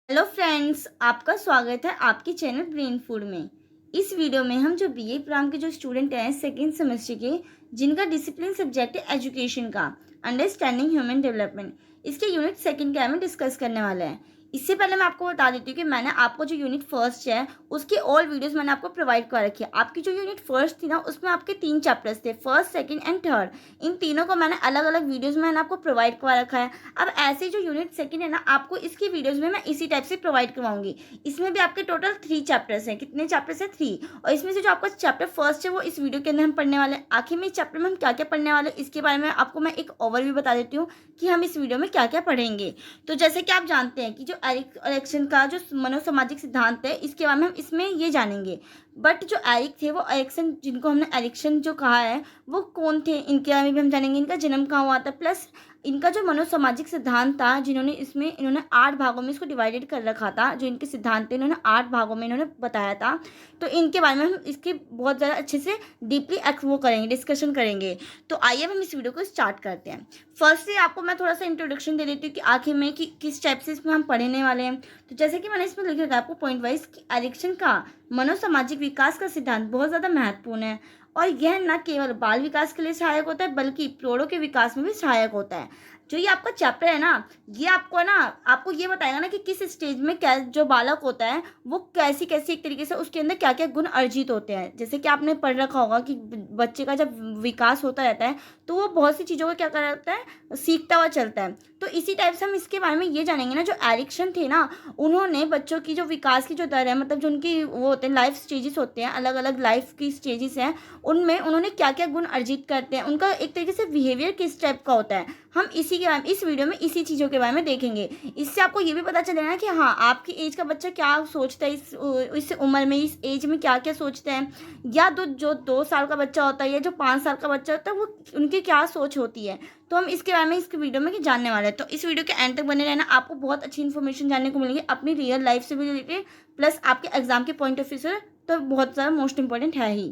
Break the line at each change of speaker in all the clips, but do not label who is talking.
Hello friends, आपका स्वागत है आपके चैनल ब्रेन फूड में। इस वीडियो में हम जो बीए प्रोग्राम के जो स्टूडेंट हैं सेकेंड सेमेस्टर के, जिनका डिसिप्लिन सब्जेक्ट है एजुकेशन का, अंडरस्टैंडिंग ह्यूमन डेवलपमेंट, इसके यूनिट सेकंड के बारे में डिस्कस करने वाले हैं। इससे पहले मैं आपको बता देती हूँ कि मैंने आपको जो यूनिट फर्स्ट है उसकी ऑल वीडियोस मैंने आपको प्रोवाइड कर रखी है। आपकी जो यूनिट फर्स्ट थी ना, उसमें आपके 3 चैप्टर्स थे, फर्स्ट सेकंड एंड थर्ड। इन तीनों को मैंने अलग अलग वीडियोस में मैंने आपको प्रोवाइड करवा रखा है। अब ऐसे जो यूनिट सेकंड है ना, आपको इसकी वीडियोस में मैं इसी टाइप से प्रोवाइड करवाऊंगी। इसमें भी आपके टोटल 3 चैप्टर्स हैं। कितने चैप्टर्स हैं? 3। और इसमें से जो आपका चैप्टर फर्स्ट है वो इस वीडियो के अंदर हम पढ़ने वाले हैं। आखिर में इस चैप्टर में हम क्या क्या पढ़ने वाले हैं इसके बारे में आपको मैं एक ओवरव्यू बता देती हूँ कि हम इस वीडियो में क्या क्या पढ़ेंगे। तो जैसे कि आप जानते हैं कि जो एरिक्सन का जो मनोसामाजिक सिद्धांत है, इसके बारे में हम इसमें ये जानेंगे। बट जो एरिक थे, वो एरिक्सन, जिनको हमने एरिक्सन जो कहा है, वो कौन थे, इनके बारे में भी हम जानेंगे। इनका जन्म कहाँ हुआ था, प्लस इनका जो मनोसामाजिक सिद्धांत था, जिन्होंने इन्होंने 8 भागों में इसको डिवाइडेड कर रखा था। जो इनके सिद्धांत थे, इन्होंने 8 भागों में इन्होंने बताया था। तो इनके बारे में हम इसके बहुत ज़्यादा अच्छे से डीपली वो करेंगे, डिस्कशन करेंगे। तो आइए अब हम इस वीडियो को स्टार्ट करते हैं। फर्स्टली आपको मैं थोड़ा सा इंट्रोडक्शन दे देती हूँ कि आखिर में कि किस टाइप से इसमें हम पढ़ने वाले हैं। तो जैसे कि मैंने इसमें लिखा था आपको पॉइंट वाइज कि एरिक्सन का मनोसामाजिक विकास का सिद्धांत बहुत ज़्यादा महत्वपूर्ण है, और यह न केवल बाल विकास के लिए सहायक होता है बल्कि प्रौढ़ों के विकास में भी सहायक होता है। जो ये आपका चैप्टर है ना, ये आपको ये बताएगा ना कि किस स्टेज में क्या जो बालक होता है वो कैसी कैसी एक तरीके से उसके अंदर क्या क्या गुण अर्जित होते हैं। जैसे कि आपने पढ़ रखा होगा कि बच्चे का जब विकास होता रहता है तो वो बहुत सी चीज़ों को क्या करता है, सीखता हुआ चलता है। तो इसी टाइप से हम इसके बारे में ये जानेंगे ना, जो एरिक्सन थे ना, उन्होंने बच्चों की जो विकास की जो दर है, मतलब जो उनकी वो होते हैं लाइफ स्टेजेस होते हैं, अलग अलग लाइफ की स्टेजेस हैं, उनमें उन्होंने क्या क्या गुण अर्जित करते हैं, उनका एक तरीके से बिहेवियर किस टाइप का होता है, हम इसी के बारे में इस वीडियो में इसी चीज़ों के बारे में देखेंगे। इससे आपको ये भी पता चलेगा कि हाँ, आपकी एज का बच्चा क्या सोचता है, इस उम्र में, इस एज में क्या क्या सोचते हैं, या जो 2 साल का बच्चा होता है या जो 5 साल का बच्चा होता है, वो उनकी क्या सोच होती है। तो हम इसके बारे में इस वीडियो में जानने वाले हैं। तो इस वीडियो के एंड तक बने रहना, आपको बहुत अच्छी इन्फॉर्मेशन जानने को मिलेगी अपनी रियल लाइफ से भी रिलेटेड, प्लस आपके एग्जाम के पॉइंट ऑफ व्यू से तो बहुत ज़्यादा मोस्ट इंपॉर्टेंट है ही।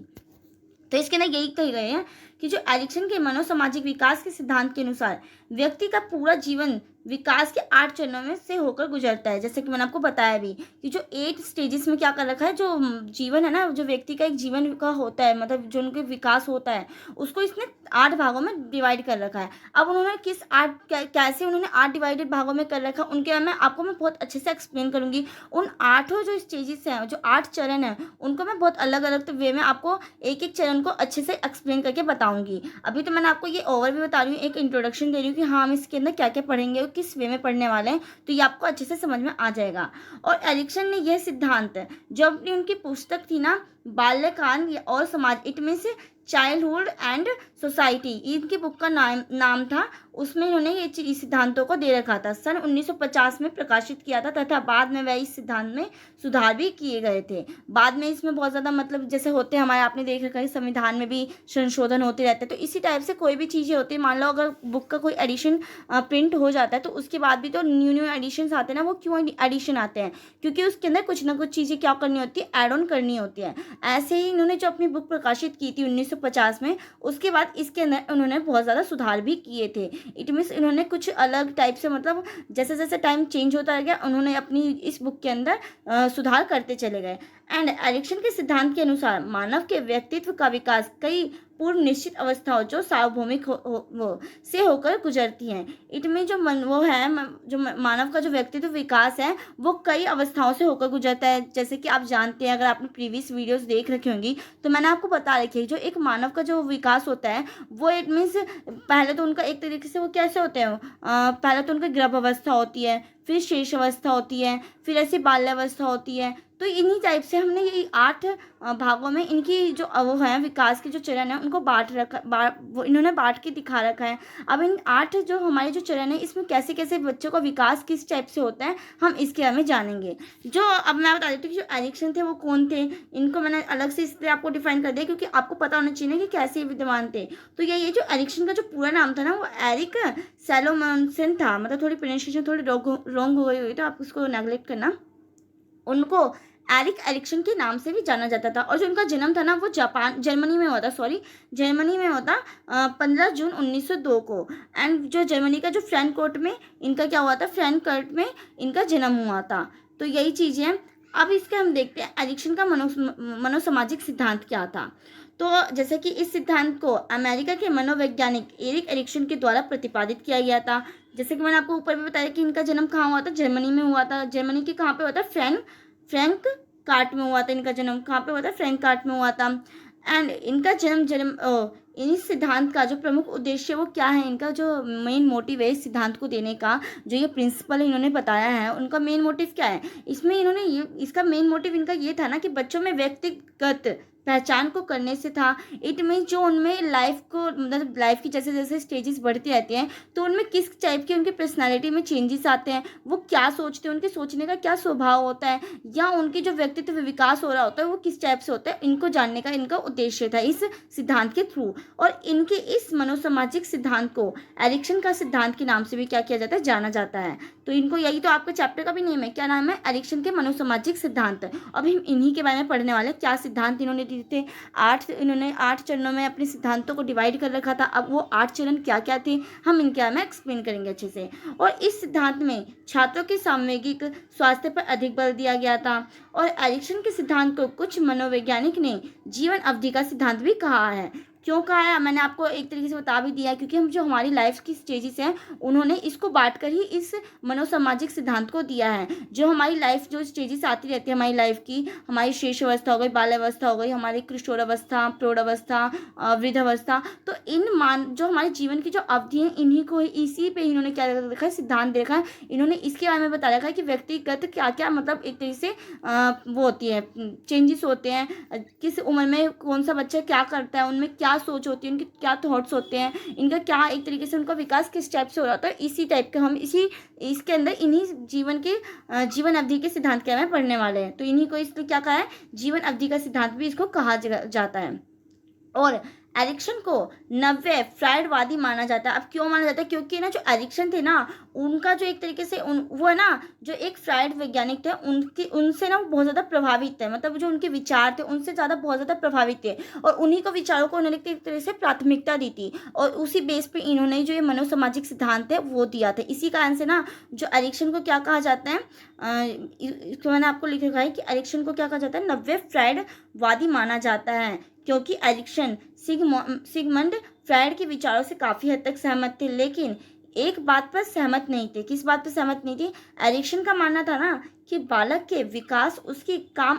तो इसके अंदर यही कही गए हैं कि जो एरिक्सन के मनोसामाजिक विकास के सिद्धांत के अनुसार व्यक्ति का पूरा जीवन विकास के 8 चरणों में से होकर गुजरता है। जैसे कि मैंने आपको बताया भी कि जो 8 स्टेजेस में क्या कर रखा है, जो जीवन है ना, जो व्यक्ति का एक जीवन का होता है, मतलब जो उनके विकास होता है, उसको इसने 8 भागों में डिवाइड कर रखा है। अब उन्होंने किस 8 कैसे उन्होंने 8 डिवाइडेड भागों में कर रखा, उनके बारे में आपको मैं बहुत अच्छे से एक्सप्लेन करूंगी। उन 8 जो स्टेजेस हैं, जो 8 चरण हैं, उनको मैं बहुत अलग अलग वे में आपको एक एक चरण को अच्छे से एक्सप्लेन करके बताऊंगी। अभी तो मैंने आपको ये ओवरव्यू बता रही हूँ, एक इंट्रोडक्शन दे रही हूँ कि हाँ, हम इसके अंदर क्या क्या पढ़ेंगे और किस वे में पढ़ने वाले हैं, तो ये आपको अच्छे से समझ में आ जाएगा। और एरिक्सन ने यह सिद्धांत जो अपनी उनकी पुस्तक थी ना, बाल्यकाल और समाज, it means childhood and society, इनकी बुक का नाम था, उसमें इन्होंने ये सिद्धांतों को दे रखा था। सन 1950 में प्रकाशित किया था, तथा बाद में वह इस सिद्धांत में सुधार भी किए गए थे। बाद में इसमें बहुत ज़्यादा, मतलब जैसे होते हैं हमारे, आपने देख रखा है संविधान में भी संशोधन होते रहते हैं, तो इसी टाइप से कोई भी चीज़ें होती है। मान लो अगर बुक का कोई एडिशन प्रिंट हो जाता है, तो उसके बाद भी तो न्यू न्यू एडिशंस आते हैं ना। वो क्यों एडिशन आते हैं? क्योंकि उसके अंदर कुछ ना कुछ चीज़ें क्या करनी होती है, ऐड ऑन करनी होती है। ऐसे ही इन्होंने जो अपनी बुक प्रकाशित की थी 1950 में, उसके बाद इसके अंदर उन्होंने बहुत ज़्यादा सुधार भी किए थे। इट मीन्स इन्होंने कुछ अलग टाइप से, मतलब जैसे जैसे टाइम चेंज होता गया, उन्होंने अपनी इस बुक के अंदर सुधार करते चले गए। एंड एरिक्सन के सिद्धांत के अनुसार मानव के व्यक्तित्व का विकास कई पूर्व निश्चित अवस्थाओं जो सार्वभौमिक वो से होकर गुजरती हैं। इनमें जो जो मानव का जो व्यक्तित्व विकास है, वो कई अवस्थाओं से होकर गुजरता है। जैसे कि आप जानते हैं, अगर आपने प्रीवियस वीडियोस देख रखी होंगी, तो मैंने आपको बता रखी है, जो एक मानव का जो विकास होता है, वो इट मीन्स पहले तो उनका एक तरीके से वो कैसे होते हैं, पहले तो उनकी गर्भावस्था होती है, फिर शेष अवस्था होती है, फिर ऐसी बाल्यावस्था होती है। तो इन्हीं टाइप से हमने ये 8 भागों में इनकी जो वो है विकास के जो चरण है, उनको वो इन्होंने बांट के दिखा रखा है। अब इन 8 जो हमारे जो चरण है, इसमें कैसे कैसे बच्चों का विकास किस टाइप से होता है, हम इसके बारे में जानेंगे। जो अब मैं बता देती हूँ कि जो एरिक्सन थे वो कौन थे। इनको मैंने अलग से इसलिए आपको डिफाइन कर दिया क्योंकि आपको पता होना चाहिए कि कैसे विद्यमान थे। तो ये जो एरिक्सन का जो पूरा नाम था ना, वो एरिक सैलोमनसन था। मतलब थोड़ी प्रोनाउंसिएशन थोड़ी रॉन्ग हो गई हुई, तो आप उसको नेगलेक्ट करना। उनको एरिक एरिक्सन के नाम से भी जाना जाता था। और जो उनका जन्म था ना, वो जर्मनी में हुआ था, 15 जून 1902 को। एंड जो जर्मनी का जो फ्रैंकफर्ट में इनका क्या हुआ था, फ्रैंकफर्ट में इनका जन्म हुआ था। तो यही चीज़ है। अब इसका हम देखते हैं एडिक्शन का मनोसामाजिक सिद्धांत क्या था। तो जैसे कि इस सिद्धांत को अमेरिका के मनोवैज्ञानिक एरिक एरिक्सन के द्वारा प्रतिपादित किया गया था। जैसे कि मैंने आपको ऊपर भी बताया कि इनका जन्म कहाँ हुआ था, जर्मनी में हुआ था। जर्मनी के कहाँ पे हुआ था, फ्रैंक में हुआ था। इनका जन्म कहाँ पे हुआ था, फ्रैंकफर्ट में हुआ था। एंड इनका इस सिद्धांत का जो प्रमुख उद्देश्य वो क्या है, इनका जो मेन मोटिव है इस सिद्धांत को देने का, जो ये प्रिंसिपल इन्होंने बताया है, उनका मेन मोटिव क्या है। इसमें इन्होंने ये इसका मेन मोटिव इनका ये था ना कि बच्चों में व्यक्तिगत पहचान को करने से था। इट मीन जो उनमें लाइफ को मतलब लाइफ की जैसे जैसे स्टेजेस बढ़ती रहती हैं तो उनमें किस टाइप की उनकी पर्सनालिटी में चेंजेस आते हैं, वो क्या सोचते हैं, उनके सोचने का क्या स्वभाव होता है, या उनकी जो व्यक्तित्व विकास हो रहा होता है वो किस टाइप से होता है, इनको जानने का इनका उद्देश्य था इस सिद्धांत के थ्रू। और इनके इस मनोसामाजिक सिद्धांत को एरिक्सन का सिद्धांत के नाम से भी क्या किया जाता है, जाना जाता है। तो इनको यही तो आपके चैप्टर का भी नेम है, क्या नाम है, एरिक्सन के मनोसामाजिक सिद्धांत। अब हम इन्हीं के बारे में पढ़ने वाले, क्या सिद्धांत इन्होंने दिए थे। इन्होंने 8 चरणों में अपने सिद्धांतों को डिवाइड कर रखा था। अब वो 8 चरण क्या क्या थे हम इनके बारे में एक्सप्लेन करेंगे अच्छे से। और इस सिद्धांत में छात्रों के सामूहिक स्वास्थ्य पर अधिक बल दिया गया था। और एरिक्सन के सिद्धांत को कुछ मनोवैज्ञानिक ने जीवन अवधि का सिद्धांत भी कहा है। क्यों कहा है, मैंने आपको एक तरीके से बता भी दिया है, क्योंकि हम जो हमारी लाइफ की स्टेजेस हैं उन्होंने इसको बांट कर ही इस मनोसामाजिक सिद्धांत को दिया है। जो हमारी लाइफ जो स्टेजेस आती रहती है हमारी लाइफ की, हमारी शेष अवस्था हो गई, बाल अवस्था हो गई, हमारी किशोर अवस्था, प्रौढ़ अवस्था, वृद्ध अवस्था, तो जो हमारे जीवन की जो अवधि है इन्हीं को इसी पे इन्होंने क्या रखा है, सिद्धांत दे रखा है। इन्होंने इसके बारे में बता रखा है कि व्यक्तिगत क्या क्या मतलब एक तरीके से वो होती है, चेंजेस होते हैं, किस उम्र में कौन सा बच्चा क्या करता है, उनमें क्या सोच होती है, उनके क्या थॉट्स होते हैं, इनका क्या एक तरीके से उनका विकास किस टाइप से हो रहा था। इसी टाइप का हम इसके अंदर इन्हीं जीवन अवधि के सिद्धांत के बारे में पढ़ने वाले हैं। तो इन्हीं को इसलिए क्या कहा है, जीवन अवधि का सिद्धांत भी इसको कहा जाता है। और एरिक्सन को नव्य फ्रायडवादी माना जाता है। अब क्यों माना जाता है, क्योंकि ना जो एरिक्सन थे ना उनका जो एक तरीके से वो है ना जो एक फ्रायड वैज्ञानिक थे उनसे ना बहुत ज़्यादा प्रभावित थे, मतलब जो उनके विचार थे उनसे ज़्यादा बहुत ज़्यादा प्रभावित थे। और उन्हीं को विचारों को उन्होंने एक तरह से प्राथमिकता दी थी और उसी बेस पे इन्होंने जो ये मनोसामाजिक सिद्धांत है वो दिया था। इसी कारण से ना जो एरिक्सन को क्या कहा जाता है, इसको मैंने आपको लिख रखा है कि एरिक्सन को क्या कहा जाता है, नव्य फ्रायडवादी माना जाता है। क्योंकि एरिक्सन सिगमंड फ्रायड के विचारों से काफ़ी हद तक सहमत थे, लेकिन एक बात पर सहमत नहीं थे। किस बात पर सहमत नहीं थे, एरिक्सन का मानना था ना कि बालक के विकास उसकी काम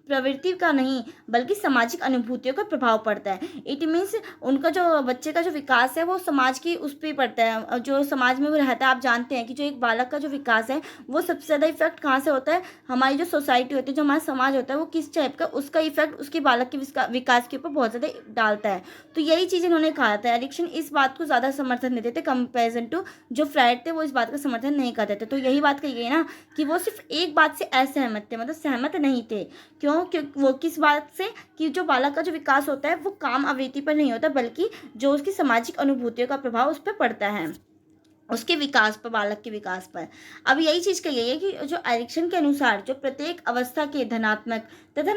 प्रवृत्ति का नहीं बल्कि सामाजिक अनुभूतियों का प्रभाव पड़ता है। इट मीन्स उनका जो बच्चे का जो विकास है वो समाज की उस पर पड़ता है, जो समाज में वो रहता है। आप जानते हैं कि जो एक बालक का जो विकास है वो सबसे ज़्यादा इफेक्ट कहाँ से होता है, हमारी जो सोसाइटी होती है, जो हमारा समाज होता है वो किस टाइप का, उसका इफेक्ट उसके बालक के विकास के ऊपर बहुत ज़्यादा डालता है। तो यही चीज़ इन्होंने कहा था। एरिक्सन इस बात को ज़्यादा समर्थन देते थे कंपेरिजन टू जो फ्रायड थे, वो इस बात का समर्थन नहीं करते थे। तो यही बात कही गई ना कि वो सिर्फ एक बात से असहमत थे, मतलब सहमत नहीं थे। क्यों वो किस बात से, कि जो बालक का जो विकास होता है वो काम आवृत्ति पर नहीं होता बल्कि जो उसकी सामाजिक अनुभूतियों का प्रभाव उस पर पड़ता है, उसके विकास पर, बालक के विकास पर। अब यही चीज़ कही गई है कि जो एरिक्सन के अनुसार जो प्रत्येक अवस्था के धनात्मक तथा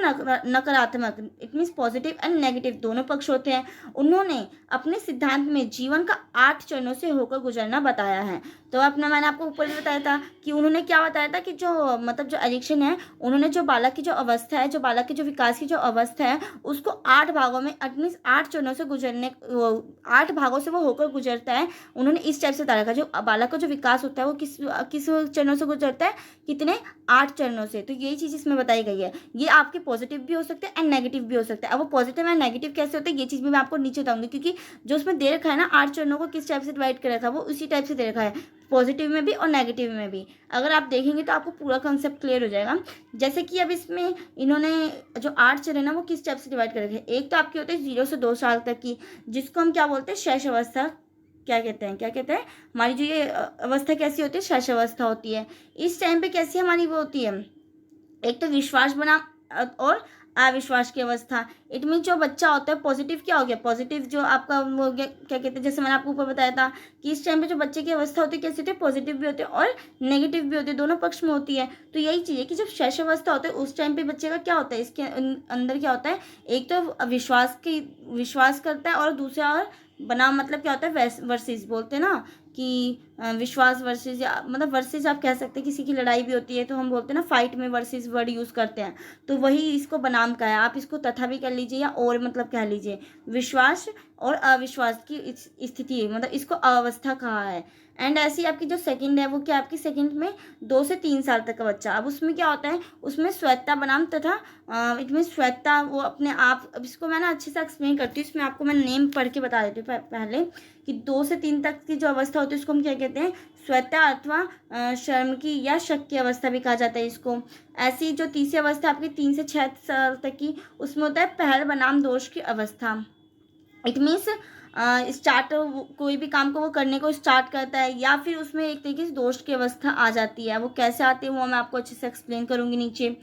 नकारात्मक, it means positive and negative दोनों पक्ष होते हैं। उन्होंने अपने सिद्धांत में जीवन का 8 चरणों से होकर गुजरना बताया है। तो मैंने आपको ऊपर भी बताया था कि उन्होंने क्या बताया था कि जो मतलब जो एरिक्सन है उन्होंने जो बालक की जो अवस्था है, जो बालक के जो विकास की जो अवस्था है उसको 8 भागों में, एट मीन्स 8 चरणों से 8 भागों से वो होकर गुजरता है। उन्होंने इस टाइप से बताया था जो बालक का जो विकास होता है वो किस चरणों से गुजरता है, कितने, 8 चरणों से। तो यही चीज़ इसमें बताई गई है। ये आपके पॉजिटिव भी हो सकते हैं एंड नेगेटिव भी हो सकते हैं। अब वो पॉजिटिव एंड नेगेटिव कैसे होते हैं ये चीज़ भी मैं आपको नीचे बताऊंगी, क्योंकि जो उसमें दे रखा है ना 8 चरणों को किस टाइप से डिवाइड कर रखा है वो उसी टाइप से दे रखा है, पॉजिटिव में भी और नेगेटिव में भी। अगर आप देखेंगे तो आपको पूरा कॉन्सेप्ट क्लियर हो जाएगा। जैसे कि अब इसमें इन्होंने जो 8 चरण है वो किस टाइप से डिवाइड कर रखे हैं। एक तो आपके होते हैं 0 से 2 साल तक की, जिसको हम क्या बोलते हैं, शैशव अवस्था क्या कहते हैं, हमारी जो ये अवस्था कैसी होती है, शैशव अवस्था होती है। इस टाइम पे कैसी हमारी वो होती है, एक तो विश्वास बना और अविश्वास की अवस्था। इट मीन जो बच्चा होता है, पॉजिटिव क्या हो गया, पॉजिटिव जो आपका वो क्या कहते हैं, जैसे मैंने आपको ऊपर बताया था कि इस टाइम पे जो बच्चे की अवस्था होती है कैसी होती है, पॉजिटिव भी होती है और नेगेटिव भी होती है, दोनों पक्ष में होती है। तो यही चीज़ है कि जब शैशव अवस्था होता है उस टाइम पे बच्चे का क्या होता है, इसके अंदर क्या होता है, एक तो विश्वास करता है और दूसरा और बनाम मतलब क्या होता है, वर्सेस बोलते हैं ना कि विश्वास वर्सेस, या मतलब वर्सेस आप कह सकते हैं, किसी की लड़ाई भी होती है तो हम बोलते हैं ना फाइट में वर्सेस वर्ड यूज़ करते हैं, तो वही इसको बनाम का है। आप इसको तथा भी कर लीजिए या और मतलब कह लीजिए। विश्वास और अविश्वास की स्थिति, मतलब इसको अवस्था कहा है। एंड ऐसी आपकी जो सेकंड है वो क्या, आपकी सेकंड में 2 से 3 साल तक का बच्चा। अब उसमें क्या होता है, उसमें श्वेता बनाम तथा इट मीन श्वेता वो अपने आप, अब इसको मैं ना अच्छे से एक्सप्लेन करती हूँ। इसमें आपको मैं नेम पढ़ के बता देती हूँ पहले, कि 2 से 3 तक की जो अवस्था होती है उसको हम क्या कहते हैं, श्वेता अथवा शर्म की या शक की अवस्था भी कहा जाता है इसको। ऐसी जो तीसरी अवस्था आपकी 3 से 6 साल तक की, उसमें होता है पहल बनाम दोष की अवस्था। इट मीन्स स्टार्ट, कोई भी काम को वो करने को स्टार्ट करता है या फिर उसमें एक तरीके से दोष की अवस्था आ जाती है। वो कैसे आती है वो मैं आपको अच्छे से एक्सप्लेन करूंगी नीचे।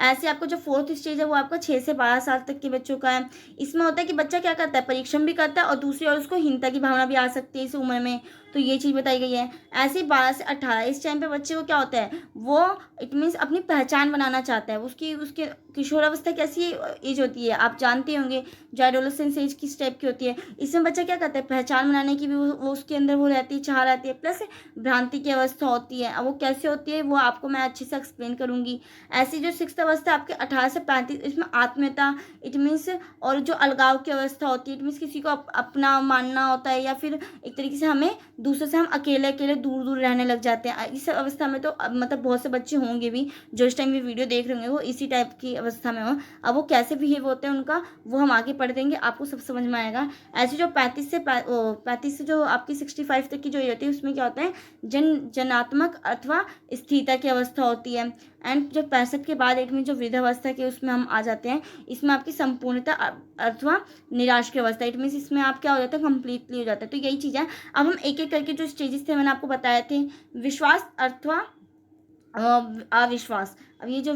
ऐसे आपको जो फोर्थ स्टेज है वो आपका 6 से 12 साल तक के बच्चों का है। इसमें होता है कि बच्चा क्या करता है, परिश्रम भी करता है और दूसरी ओर उसको हीनता की भावना भी आ सकती है इस उम्र में, तो ये चीज़ बताई गई है। ऐसे 12 से 18 इस टाइम पे बच्चे को क्या होता है, वो इट मीन्स अपनी पहचान बनाना चाहता है। उसकी उसके किशोरावस्था कैसी एज होती है आप जानते होंगे, जो एडोलेसेंस एज किस टाइप की होती है। इसमें बच्चा क्या करता है, पहचान बनाने की भी वो उसके अंदर वो रहती है, चाह रहती है, प्लस भ्रांति की अवस्था होती है। अब वो कैसे होती है वो आपको मैं अच्छे से एक्सप्लेन करूंगी। ऐसी जो सिक्स्थ अवस्था आपके 18 से 35, इसमें आत्मीयता इट मीन्स और जो अलगाव की अवस्था होती है, इट मीन्स किसी को अपना मानना होता है या फिर एक तरीके से हमें दूसरे से हम अकेले अकेले दूर दूर रहने लग जाते हैं। इस अवस्था में तो मतलब बहुत से बच्चे होंगे भी जो इस टाइम भी वीडियो देख रहे होंगे, वो इसी टाइप की अवस्था में हो। अब वो कैसे बिहेव होते हैं उनका वो हम आगे पढ़ देंगे, आपको सब समझ में आएगा। ऐसी जो 35 से जो आपकी 65 तक की जो होती है उसमें क्या होता है, जनात्मक अथवा स्थिरता की अवस्था होती है। एंड जो 65 के बाद एक में जो वृद्धावस्था के उसमें हम आ जाते हैं, इसमें आपकी संपूर्णता अथवा निराश की अवस्था, इट मीन्स इसमें आप क्या हो जाता है, कंप्लीटली हो जाता है। तो यही चीज़ है। अब हम एक एक करके जो स्टेजेस थे मैंने आपको बताए थे, विश्वास अथवा अविश्वास। अब ये जो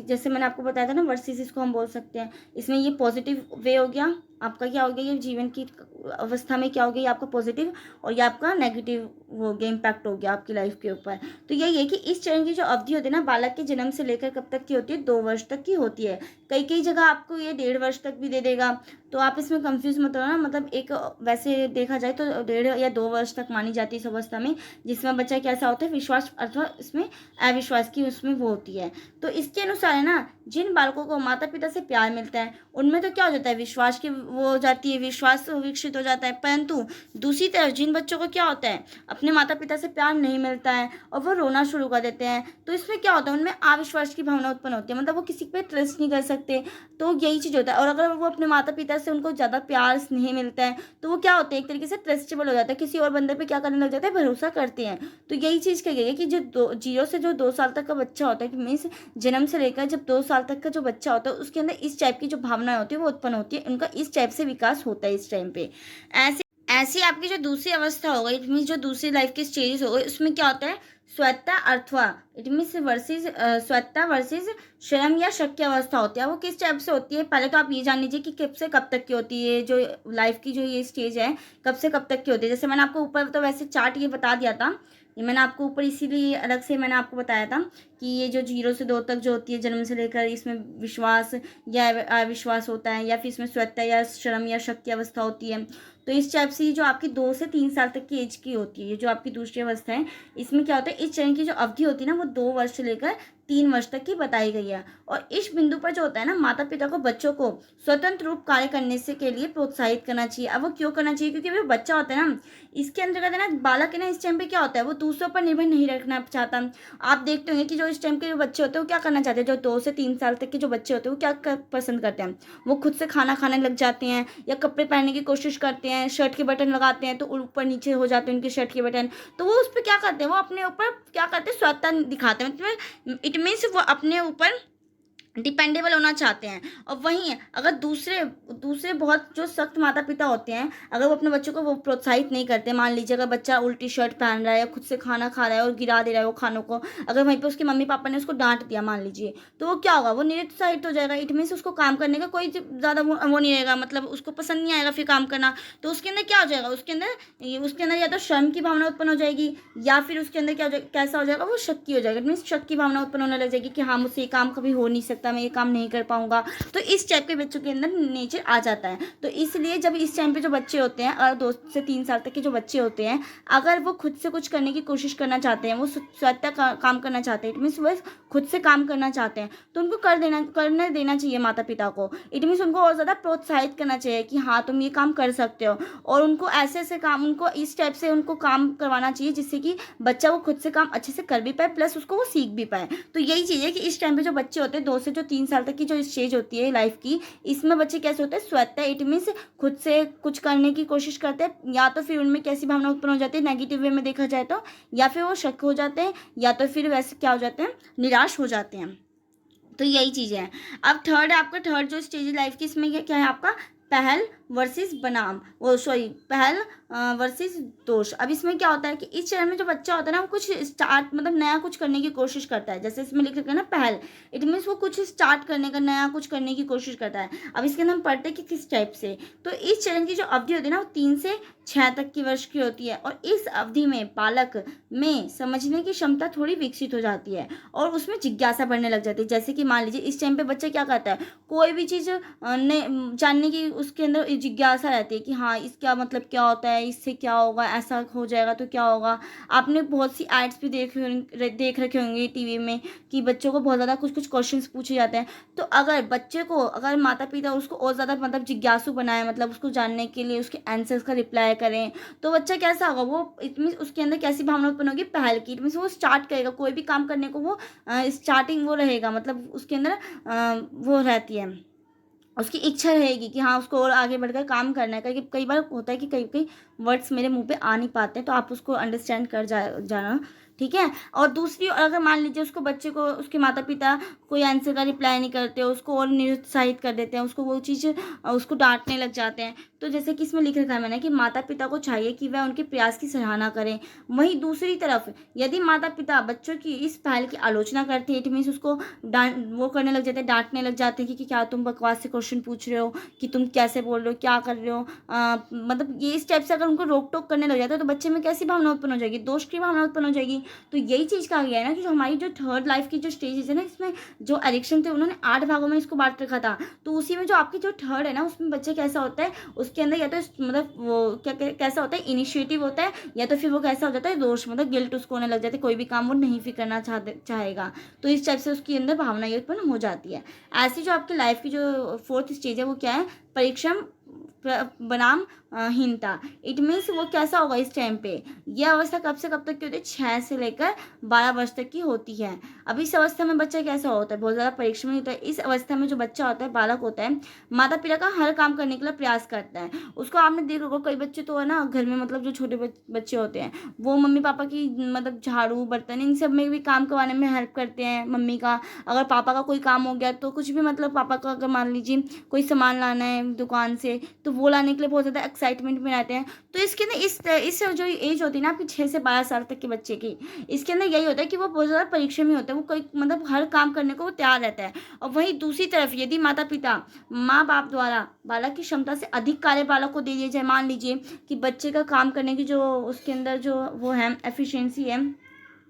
जैसे मैंने आपको बताया था ना वर्सेस, इसको हम बोल सकते हैं। इसमें ये पॉजिटिव वे हो गया आपका, क्या हो गया ये जीवन की अवस्था में क्या हो गया, ये आपका पॉजिटिव, और ये आपका नेगेटिव हो गया, इम्पैक्ट हो गया आपकी लाइफ के ऊपर। तो यही है कि इस चरण की जो अवधि होती है ना, बालक के जन्म से लेकर कब तक की होती है, 2 वर्ष तक की होती है। कई कई जगह आपको ये 1.5 वर्ष तक भी दे देगा, तो आप इसमें कंफ्यूज मत होना। मतलब एक वैसे देखा जाए तो 1.5 या 2 वर्ष तक मानी जाती है इस अवस्था में, जिसमें बच्चा कैसा होता है, विश्वास अथवा इसमें अविश्वास की उसमें वो होती है। तो इसके अनुसार है ना, जिन बालकों को माता पिता से प्यार मिलता है उनमें तो क्या हो जाता है, विश्वास की वो हो जाती है, विश्वास विकसित हो जाता है। परंतु दूसरी तरफ जिन बच्चों को क्या होता है, अपने माता पिता से प्यार नहीं मिलता है और वो रोना शुरू कर देते हैं, तो इसमें क्या होता है, उनमें अविश्वास की भावना उत्पन्न होती है, मतलब वो किसी पे ट्रस्ट नहीं कर सकते। तो यही चीज़ होता है। और अगर वो अपने माता पिता से उनको ज़्यादा प्यार स्नेह मिलता है तो वो क्या होते हैं, एक तरीके से ट्रस्टेबल हो जाता है, किसी और बंदे पे क्या करने लग जाता है, भरोसा करते हैं। तो यही चीज़ कही गई है कि जो 0 से जो 2 साल तक का बच्चा होता है, मीन्स जन्म से लेकर जब 2 साल तक का जो बच्चा होता है उसके अंदर इस टाइप की जो भावनाएं होती है वो उत्पन्न होती है, उनका इस टाइप से विकास होता है इस टाइम पे। ऐसे ऐसी आपकी जो दूसरी अवस्था हो गई, इट मीन्स जो दूसरी लाइफ की स्टेजेस हो गई, उसमें क्या होता है, स्वतः अथवा इट मीन्स वर्सेस स्वतः वर्सेस शर्म या शक की अवस्था होती है। वो किस टाइप से होती है, पहले तो आप ये जान लीजिए कि कब से कब तक की होती है, जो लाइफ की जो ये स्टेज है कब से कब तक की होती है। जैसे मैंने आपको ऊपर तो वैसे चार्ट ये बता दिया था, ये मैंने आपको ऊपर इसीलिए अलग से मैंने आपको बताया था कि ये जो 0 से 2 तक जो होती है जन्म से लेकर, इसमें विश्वास या अविश्वास होता है, या फिर इसमें स्वतः या शर्म या शक की अवस्था होती है। तो इस टाइप से जो आपकी 2 से 3 साल तक की एज की होती है, ये जो आपकी दूसरी अवस्था है, इसमें क्या होता है, इस चरण की जो अवधि होती है ना वो 2 वर्ष से लेकर 3 वर्ष तक की बताई गई है। और इस बिंदु पर जो होता है ना, माता पिता को बच्चों को स्वतंत्र रूप कार्य करने से के लिए प्रोत्साहित करना चाहिए। अब वो क्यों करना चाहिए, क्योंकि वो बच्चा होता है ना, इसके अंतर्गत है ना, बालक है ना, इस टाइम पे क्या होता है, वो दूसरों पर निर्भर नहीं रखना चाहता। आप देखते होंगे कि जो इस टाइम के बच्चे होते हैं वो क्या करना चाहते हैं, जो 2 से 3 साल तक के जो बच्चे होते हैं वो क्या पसंद करते हैं, वो खुद से खाना खाने लग जाते हैं या कपड़े पहनने की कोशिश करते हैं, शर्ट के बटन लगाते हैं तो ऊपर नीचे हो जाते हैं उनके शर्ट के बटन, तो वो उस पर क्या करते हैं, वो अपने ऊपर क्या करते हैं, स्वतः दिखाते हैं, मतलब इट मीन्स वो अपने ऊपर डिपेंडेबल होना चाहते हैं। और वहीं अगर दूसरे दूसरे बहुत जो सख्त माता पिता होते हैं, अगर वो अपने बच्चों को वो प्रोत्साहित नहीं करते, मान लीजिए अगर बच्चा उल्टी शर्ट पहन रहा है या खुद से खाना खा रहा है और गिरा दे रहा है वो खानों को, अगर वहीं पे उसके मम्मी पापा ने उसको डांट दिया मान लीजिए, तो वो क्या होगा, वो निरुत्साहित हो जाएगा। इट मीन्स उसको काम करने का कोई ज़्यादा वो नहीं रहेगा, मतलब उसको पसंद नहीं आएगा फिर काम करना। तो उसके अंदर क्या हो जाएगा, उसके अंदर या तो शर्म की भावना उत्पन्न हो जाएगी, या फिर उसके अंदर क्या हो जाएगा, कैसा हो जाएगा, वो शक की हो जाएगा। इट मीन्स शक की भावना उत्पन्न होने लग जाएगी कि हाँ मुझसे ये काम कभी हो नहीं सकता, सकता, मैं ये काम नहीं कर पाऊँगा। तो इस टाइप के बच्चों के अंदर नेचर आ जाता है। तो इसलिए जब इस टाइम पे जो बच्चे होते हैं, 2 से 3 साल तक के जो बच्चे होते हैं, अगर वो खुद से कुछ करने की कोशिश करना चाहते हैं, वो स्वतः काम करना चाहते हैं, इट मीन्स वो खुद से काम करना चाहते हैं, तो उनको करने देना चाहिए माता पिता को। इट मीन्स उनको और ज़्यादा प्रोत्साहित करना चाहिए कि हाँ तुम ये काम कर सकते हो, और उनको ऐसे ऐसे काम, उनको इस टाइप से उनको काम करवाना चाहिए जिससे कि बच्चा वो खुद से काम अच्छे से कर भी पाए, प्लस उसको वो सीख भी पाए। तो यही चीज़ है कि इस टाइम पे जो बच्चे होते हैं, 2 से जो 3 साल तक की जो स्टेज होती है लाइफ की, इसमें बच्चे कैसे होते हैं, स्वतः, इट मीन्स खुद से कुछ करने की कोशिश करते हैं, या तो फिर उनमें कैसी भावना उत्पन्न हो जाती है नेगेटिव वे में देखा जाए तो, या फिर वो शक हो जाते हैं, या तो फिर वैसे क्या हो जाते हैं, निराश हो जाते हैं। तो यही चीज़ें हैं। अब आपका थर्ड जो स्टेज लाइफ की, इसमें क्या है आपका, पहल वर्सेस बनाम, वो सॉरी पहल वर्सेस दोष। अब इसमें क्या होता है कि इस चरण में जो बच्चा होता है ना, वो कुछ स्टार्ट मतलब नया कुछ करने की कोशिश करता है। जैसे इसमें लिख रखा है ना पहल, इट मीन्स वो कुछ स्टार्ट करने का, नया कुछ करने की कोशिश करता है। अब इसके अंदर हम पढ़ते हैं कि किस टाइप से। तो इस चरण की जो अवधि होती है ना, वो 3 से 6 तक की वर्ष की होती है, और इस अवधि में बालक में समझने की क्षमता थोड़ी विकसित हो जाती है और उसमें जिज्ञासा बढ़ने लग जाती है। जैसे कि मान लीजिए इस टाइम पे बच्चा क्या करता है, कोई भी चीज़ जानने की उसके अंदर जिज्ञासा रहती है कि हाँ इसका मतलब क्या होता है, इससे क्या होगा, ऐसा हो जाएगा तो क्या होगा। आपने बहुत सी एड्स भी देख रखे होंगे टीवी में कि बच्चों को बहुत ज़्यादा कुछ कुछ क्वेश्चंस पूछे जाते हैं। तो अगर बच्चे को, अगर माता पिता उसको और ज़्यादा मतलब जिज्ञासु बनाए, मतलब उसको जानने के लिए उसके आंसर्स का रिप्लाई करें, तो बच्चा कैसा होगा, वो इट मीन्स उसके अंदर कैसी भावना उत्पन्न होगी, पहल की। इट मीन्स वो स्टार्ट करेगा कोई भी काम करने को, वो स्टार्टिंग वो रहेगा, मतलब उसके अंदर वो रहती है, उसकी इच्छा रहेगी कि हाँ उसको और आगे बढ़कर काम करना है। कई बार होता है कि कई कई वर्ड्स मेरे मुंह पे आ नहीं पाते, तो आप उसको अंडरस्टैंड कर जाना, ठीक है। और दूसरी, अगर मान लीजिए उसको, बच्चे को, उसके माता पिता कोई आंसर का रिप्लाई नहीं करते, उसको और निरुत्साहित कर देते हैं, उसको वो चीज़ उसको डांटने लग जाते हैं। तो जैसे कि इसमें लिख रखा है मैंने कि माता पिता को चाहिए कि वह उनके प्रयास की सराहना करें। वहीं दूसरी तरफ यदि माता पिता बच्चों की इस पहल की आलोचना करते हैं, इट मीन्स उसको वो करने लग जाते हैं, डांटने लग जाते हैं कि क्या तुम बकवास से क्वेश्चन पूछ रहे हो, कि तुम कैसे बोल रहे हो, क्या कर रहे हो, मतलब ये इस टाइप से अगर उनको रोक टोक करने लग जाते हैं, तो बच्चे में कैसी भावना उत्पन्न हो जाएगी, दोष की भावना उत्पन्न हो जाएगी। तो यही चीज़ कहा गया है ना कि जो हमारी जो थर्ड लाइफ की जो स्टेजेस है ना, इसमें जो एडिक्शन थे उन्होंने 8 भागों में इसको बांट रखा था। तो उसी में जो आपकी जो थर्ड है ना, उसमें बच्चे कैसा होता है, उसके अंदर या तो मतलब वो कैसा होता है, इनिशिएटिव होता है, या तो फिर वो कैसा हो जाता है, दोष, मतलब गिल्ट उसको होने लग जाता है, कोई भी काम वो नहीं फिर करना चाहेगा। तो इस टाइप से उसके अंदर भावना ये उत्पन्न हो जाती है। ऐसी जो आपकी लाइफ की जो फोर्थ स्टेज है, वो क्या है, परीक्षण बनाम हीनता। इट मीन्स वो कैसा होगा इस टाइम पे, ये अवस्था कब से कब तक की होती है, 6 से लेकर 12 वर्ष तक की होती है। अब इस अवस्था में बच्चा कैसा होता है, बहुत ज़्यादा परीक्षण होता है। इस अवस्था में जो बच्चा होता है, बालक होता है, माता पिता का हर काम करने के लिए प्रयास करता है। उसको आपने देखा होगा, कई बच्चे तो है ना घर में, मतलब जो छोटे बच्चे होते हैं, वो मम्मी पापा की मतलब झाड़ू बर्तन इन सब में भी काम करवाने में हेल्प करते हैं मम्मी का। अगर पापा का कोई काम हो गया तो कुछ भी, मतलब पापा का अगर मान लीजिए कोई सामान लाना है दुकान से, तो वो लाने के लिए बहुत ज़्यादा एक्साइटमेंट में रहते हैं। तो इसके अंदर इस जो एज होती है ना आपकी 6 से 12 साल तक के बच्चे की, इसके अंदर यही होता है कि वो बहुत ज़्यादा परीक्षा में होता है, वो कोई मतलब हर काम करने को वो तैयार रहता है। और वहीं दूसरी तरफ यदि माता पिता, माँ बाप द्वारा बालक की क्षमता से अधिक कार्य बालक को दे दिया जाए, मान लीजिए कि बच्चे का काम करने की जो उसके अंदर जो वो है एफिशिएंसी है,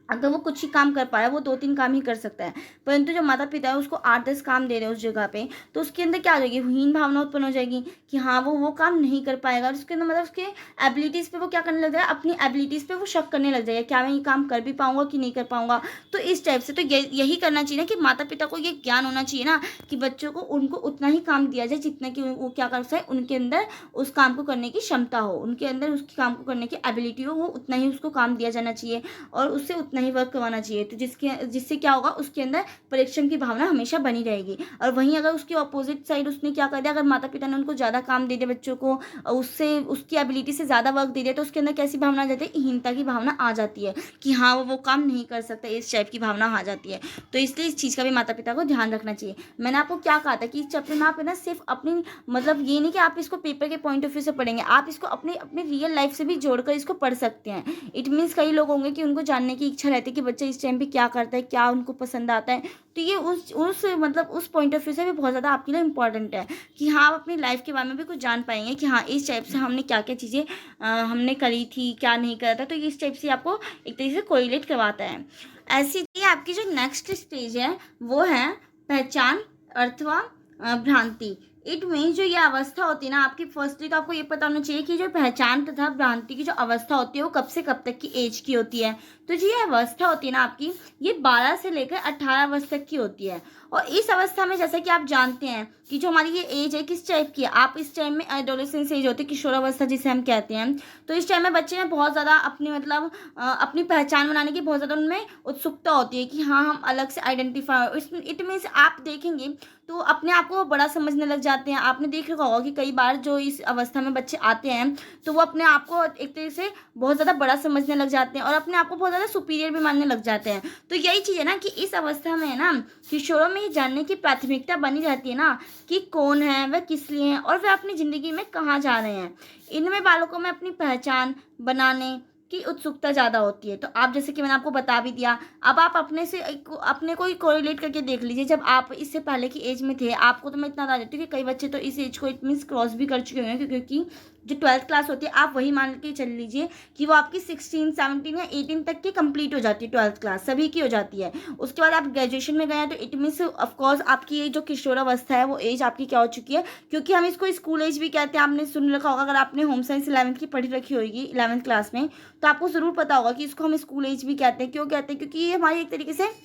अगर वो कुछ ही काम कर पा रहा है, वो 2-3 काम ही कर सकता है, परंतु जो माता पिता है उसको 8-10 काम दे रहे हैं उस जगह पे, तो उसके अंदर क्या हो जाएगी, हीन भावना उत्पन्न हो जाएगी कि हाँ वो काम नहीं कर पाएगा। और उसके अंदर मतलब उसके एबिलिटीज़ पे वो क्या करने लग जाएगा, अपनी एबिलिटीज़ पे वो शक करने लग जाएगा, क्या मैं ये काम कर भी पाऊंगा कि नहीं कर पाऊंगा। तो इस टाइप से तो यही करना चाहिए ना कि माता पिता को ये ज्ञान होना चाहिए ना कि बच्चों को उनको उतना ही काम दिया जाए जितना कि वो क्या कर सकते, उनके अंदर उस काम को करने की क्षमता हो, उनके अंदर उस काम को करने की एबिलिटी हो, वो उतना ही उसको काम दिया जाना चाहिए और उससे उतना ही वर्क करवाना चाहिए। तो जिससे क्या होगा, उसके अंदर परीक्षण की भावना हमेशा बनी रहेगी। और वहीं अगर उसके अपोजिट साइड उसने क्या कर दिया, अगर माता पिता ने उनको ज़्यादा काम दे दिया बच्चों को, उससे उसकी एबिलिटी से ज़्यादा वर्क दे दिया, तो उसके अंदर कैसी भावना आ जाती है, हीनता की भावना आ जाती है कि हाँ वो काम नहीं कर सकता, इस टाइप की भावना आ जाती है। तो इसलिए इस चीज़ का भी माता पिता को ध्यान रखना चाहिए। मैंने आपको क्या कहा था कि इस चैप्टर में आप है ना सिर्फ अपनी, मतलब ये नहीं कि आप इसको पेपर के पॉइंट ऑफ व्यू से पढ़ेंगे, आप इसको अपने रियल लाइफ से भी जोड़कर इसको पढ़ सकते हैं। इट मीन्स कई लोग होंगे कि उनको जानने की इच्छा रहती है कि बच्चा इस टाइम पे क्या करता है, क्या उनको पसंद आता है, तो ये उस मतलब उस पॉइंट ऑफ व्यू से भी बहुत ज़्यादा आपके लिए इंपॉर्टेंट है कि हाँ आप अपनी लाइफ के बारे में भी कुछ जान पाएंगे कि हाँ इस टाइप से हमने क्या क्या चीज़ें हमने करी थी, क्या नहीं करा था। तो इस टाइप से आपको एक तरीके से कोरिलेट करवाता है। ऐसी ही आपकी जो नेक्स्ट स्टेज है वो है पहचान अथवा भ्रांति। इट मीन जो ये अवस्था होती है ना आपकी, फर्स्टली तो आपको ये पता होना चाहिए कि जो पहचान तथा भ्रांति की जो अवस्था होती है वो कब से कब तक की एज की होती है। तो जो ये अवस्था होती है ना आपकी, ये 12 से लेकर 18 वर्ष तक की होती है। और इस अवस्था में जैसा कि आप जानते हैं कि जो हमारी ये एज है किस टाइप की है, आप इस टाइम में एडोलेसेंस एज होती है, किशोरावस्था जिसे हम कहते हैं। तो इस टाइम में बच्चे में बहुत ज़्यादा अपनी मतलब अपनी पहचान बनाने की बहुत ज़्यादा उनमें उत्सुकता होती है कि हाँ हम अलग से आइडेंटिफाई, इट मीन्स आप देखेंगे तो अपने आप को बड़ा समझने लग जाते हैं। आपने देख रखा होगा कि कई बार जो इस अवस्था में बच्चे आते हैं तो वो अपने आप को एक तरीके से बहुत ज़्यादा बड़ा समझने लग जाते हैं और अपने आप को बहुत ज़्यादा सुपीरियर भी मानने लग जाते हैं। तो यही चीज़ है ना कि इस अवस्था में है ना किशोरों में ये जानने की प्राथमिकता बनी रहती है ना कि कौन है, वह किस लिए हैं और वह अपनी ज़िंदगी में कहाँ जा रहे हैं। इनमें बालकों में अपनी पहचान बनाने की उत्सुकता ज़्यादा होती है। तो आप जैसे कि मैंने आपको बता भी दिया, अब आप अपने को ही कोरिलेट करके देख लीजिए। जब आप इससे पहले की एज में थे, आपको तो मैं इतना बता देती हूँ कि कई बच्चे तो इस एज को इट मीन्स क्रॉस भी कर चुके हैं, क्योंकि जो 12th क्लास होती है आप वही मान के चल लीजिए कि वो आपकी 16, 17 या 18 तक की कंप्लीट हो जाती है। 12th क्लास सभी की हो जाती है। उसके बाद आप ग्रेजुएशन में गए हैं तो इट मीन्स ऑफकोर्स आपकी ये जो किशोरावस्था है वो एज आपकी क्या हो चुकी है, क्योंकि हम इसको स्कूल एज भी कहते हैं। आपने सुन रखा होगा, अगर आपने होम साइंस 11th की पढ़ी रखी होगी 11th क्लास में, तो आपको ज़रूर पता होगा कि इसको हम स्कूल एज भी कहते हैं। क्यों कहते हैं? क्योंकि ये हमारी एक तरीके से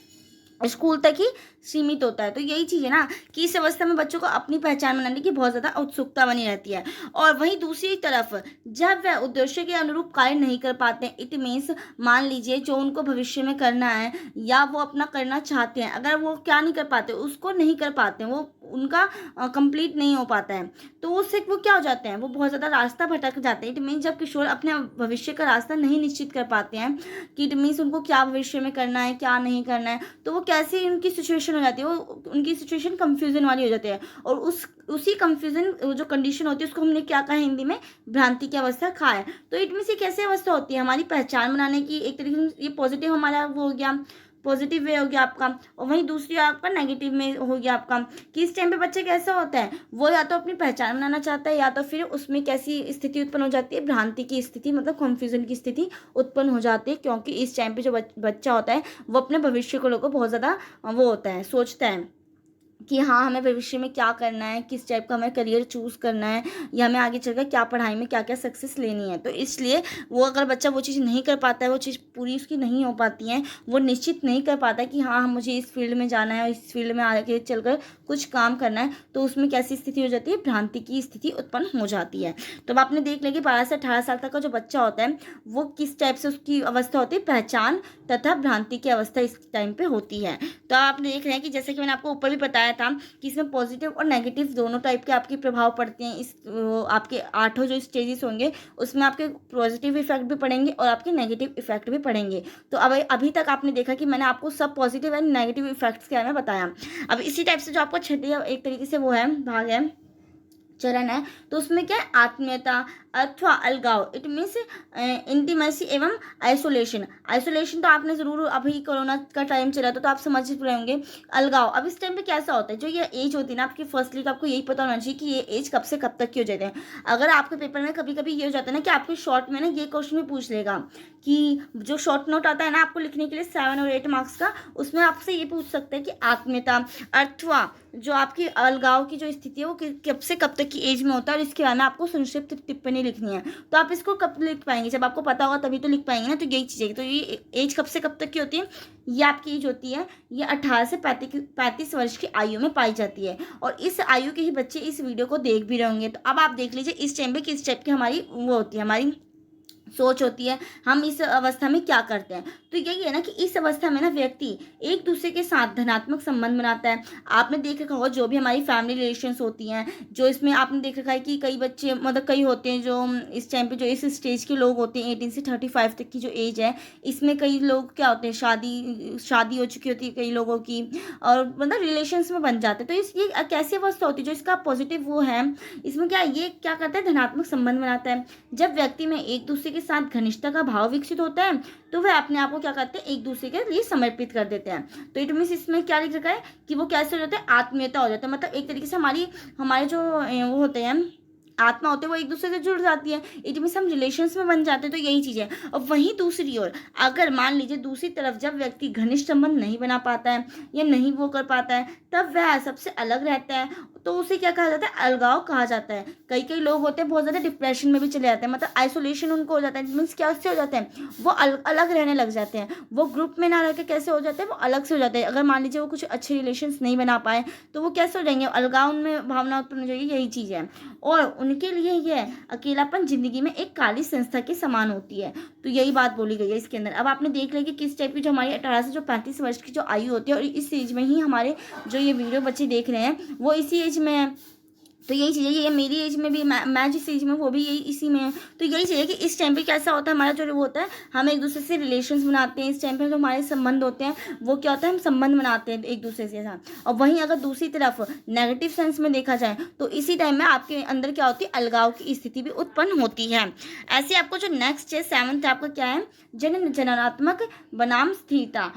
स्कूल तक ही सीमित होता है। तो यही चीज़ है ना कि इस अवस्था में बच्चों को अपनी पहचान बनाने की बहुत ज़्यादा उत्सुकता बनी रहती है। और वहीं दूसरी तरफ जब वह उद्देश्य के अनुरूप कार्य नहीं कर पाते हैं, इट मीन्स मान लीजिए जो उनको भविष्य में करना है या वो अपना करना चाहते हैं, अगर वो क्या नहीं कर पाते, उसको नहीं कर पाते, वो उनका कंप्लीट नहीं हो पाता है, तो उससे वो क्या हो जाते हैं, वो बहुत ज़्यादा रास्ता भटक जाते हैं। इट मीन्स जब किशोर अपने भविष्य का रास्ता नहीं निश्चित कर पाते हैं कि इट मीन्स उनको क्या भविष्य में करना है क्या नहीं करना है, तो वो कैसे उनकी सिचुएशन हो जाती है, वो उनकी सिचुएशन कंफ्यूजन वाली हो जाती है। और उसी कंफ्यूजन जो कंडीशन होती है उसको हमने क्या कहा हिंदी में, भ्रांति की अवस्था कहा है। तो इट मीन्स ये कैसे अवस्था होती है, हमारी पहचान बनाने की एक तरीके से। ये पॉजिटिव हमारा वो हो गया, पॉजिटिव वे हो गया आपका, और वहीं दूसरी आपका नेगेटिव में हो गया आपका कि इस टाइम पे बच्चे कैसा होता है, वो या तो अपनी पहचान बनाना चाहता है या तो फिर उसमें कैसी स्थिति उत्पन्न हो जाती है, भ्रांति की स्थिति, मतलब कन्फ्यूजन की स्थिति उत्पन्न हो जाती है। क्योंकि इस टाइम पे जो बच्चा होता है वो अपने भविष्य को लेकर बहुत ज़्यादा वो होता है, सोचता है कि हाँ हमें भविष्य में क्या करना है, किस टाइप का हमें करियर चूज़ करना है, या हमें आगे चलकर क्या पढ़ाई में क्या क्या सक्सेस लेनी है। तो इसलिए वो अगर बच्चा वो चीज़ नहीं कर पाता है, वो चीज़ पूरी उसकी नहीं हो पाती है, वो निश्चित नहीं कर पाता है कि हाँ मुझे इस फील्ड में जाना है और इस फील्ड में आगे चलकर कुछ काम करना है, तो उसमें कैसी स्थिति हो जाती है, भ्रांति की स्थिति उत्पन्न हो जाती है। तो अब आपने देख लिया कि 12 से 18 साल तक का जो बच्चा होता है वो किस टाइप से उसकी अवस्था होती है, पहचान तथा भ्रांति की अवस्था इस टाइम पे होती है। तो आप देख रहे हैं कि जैसे कि मैंने आपको ऊपर भी बताया था कि इसमें पॉजिटिव और नेगेटिव दोनों टाइप के आपके प्रभाव पड़ते हैं। इस आपके 8 जो स्टेजेस होंगे उसमें आपके पॉजिटिव इफेक्ट भी पड़ेंगे और आपके नेगेटिव इफेक्ट भी पड़ेंगे। तो अब अभी तक आपने देखा कि मैंने आपको सब पॉजिटिव एंड नेगेटिव इफेक्ट्स के बारे में बताया। अब इसी टाइप से जो आपको छठी एक तरीके से वो है भाग है, चरण है, तो उसमें क्या है, आत्मीयता अथवा अलगाव, इट मीन्स इंटीमेसी एवं आइसोलेशन। आइसोलेशन तो आपने ज़रूर, अभी कोरोना का टाइम चला था तो आप समझ रहे होंगे। अलगाव, अब इस टाइम पे कैसा होता है, जो ये एज होती है ना आपकी, फर्स्टली तो आपको यही पता होना चाहिए कि ये एज कब से कब तक की हो जाते हैं। अगर आपके पेपर में कभी कभी ये हो जाता है ना कि आपके शॉर्ट में ना ये क्वेश्चन भी पूछ लेगा कि जो शॉर्ट नोट आता है ना आपको लिखने के लिए 7 और 8 मार्क्स का, उसमें आपसे ये पूछ सकते हैं कि आत्मीयता अथवा जो आपकी अलगाव की जो स्थिति है वो कब से कब तक की एज में होता है, और इसके बारे में आपको संक्षिप्त टिप्पणी लिखनी है। तो आप इसको कब लिख पाएंगे, जब आपको पता होगा तभी तो लिख पाएंगे ना। तो यही चीज़ है। तो ये एज कब से कब तक की होती है, ये आपकी एज होती है, ये 18 से 35 वर्ष की आयु में पाई जाती है। और इस आयु के ही बच्चे इस वीडियो को देख भी रहे होंगे। तो अब आप देख लीजिए इस टाइम पे किस टाइप की हमारी वो होती है, हमारी सोच होती है, हम इस अवस्था में क्या करते हैं। तो यही है ना कि इस अवस्था में ना व्यक्ति एक दूसरे के साथ धनात्मक संबंध बनाता है। आपने देख रखा होगा जो भी हमारी फैमिली रिलेशंस होती हैं, जो इसमें आपने देख रखा है कि कई बच्चे मतलब कई होते हैं जो इस टाइम पे जो इस स्टेज के लोग होते हैं 18 से 35 तक की जो एज है, इसमें कई लोग क्या होते हैं, शादी हो चुकी होती है कई लोगों की, और मतलब रिलेशंस में बन जाते हैं। तो इस ये कैसी अवस्था होती है, जो इसका पॉजिटिव वो है, इसमें क्या ये क्या करता है, धनात्मक संबंध बनाता है। जब व्यक्ति में एक दूसरे के साथ घनिष्ठता का भाव विकसित होता है तो वह अपने आप को क्या करते हैं, एक दूसरे के लिए समर्पित कर देते हैं। तो इट मीन्स इसमें क्या लिख रखा है कि वो कैसे हो जाता है, आत्मीयता हो जाता है। मतलब एक तरीके से हमारे जो वो होते हैं आत्मा होते हैं वो एक दूसरे से जुड़ जाती है, इट मीन्स हम रिलेशंस में बन जाते हैं। तो यही चीज़ है। और वहीं दूसरी ओर अगर मान लीजिए दूसरी तरफ जब व्यक्ति घनिष्ठ संबंध नहीं बना पाता है या नहीं वो कर पाता है, तब वह सबसे अलग रहता है, तो उसे क्या कहा जाता है, अलगाव कहा जाता है। कई कई लोग होते हैं बहुत ज़्यादा डिप्रेशन में भी चले जाते हैं, मतलब आइसोलेशन उनको हो जाता है। मीन्स क्या उससे हो जाते हैं, वो अलग रहने लग जाते हैं। वो ग्रुप में ना रह के कैसे हो जाते हैं, वो अलग से हो जाते हैं। अगर मान लीजिए वो कुछ अच्छे रिलेशंस नहीं बना पाए तो वो कैसे हो जाएंगे, अलगाव में भावना उत्पन्न हो जाएगी, यही चीज़ है। और उनके लिए यह अकेलापन जिंदगी में एक काली संस्था के समान होती है। तो यही बात बोली गई है इसके अंदर। अब आपने देख लिया कि किस टाइप की जो हमारी 18 से जो 35 वर्ष की जो आयु होती है, और इस एज में ही हमारे जो ये वीडियो बच्चे देख रहे हैं वो इसी एज में है। तो यही चीज़ है, ये मेरी एज में भी, मैं जिस एज में वो भी यही इसी में है। तो यही चीज़ है कि इस टाइम पे कैसा होता है, हमारा जो वो होता है, हम एक दूसरे से रिलेशंस बनाते हैं। इस टाइम पे जो हमारे संबंध होते हैं वो क्या होता है, हम संबंध बनाते हैं एक दूसरे के साथ। और वहीं अगर दूसरी तरफ नेगेटिव सेंस में देखा जाए तो इसी टाइम में आपके अंदर क्या होती है, अलगाव की स्थिति भी उत्पन्न होती है। ऐसे आपको जो नेक्स्ट है 7th आपका क्या है, जननात्मक बनाम स्थिरता।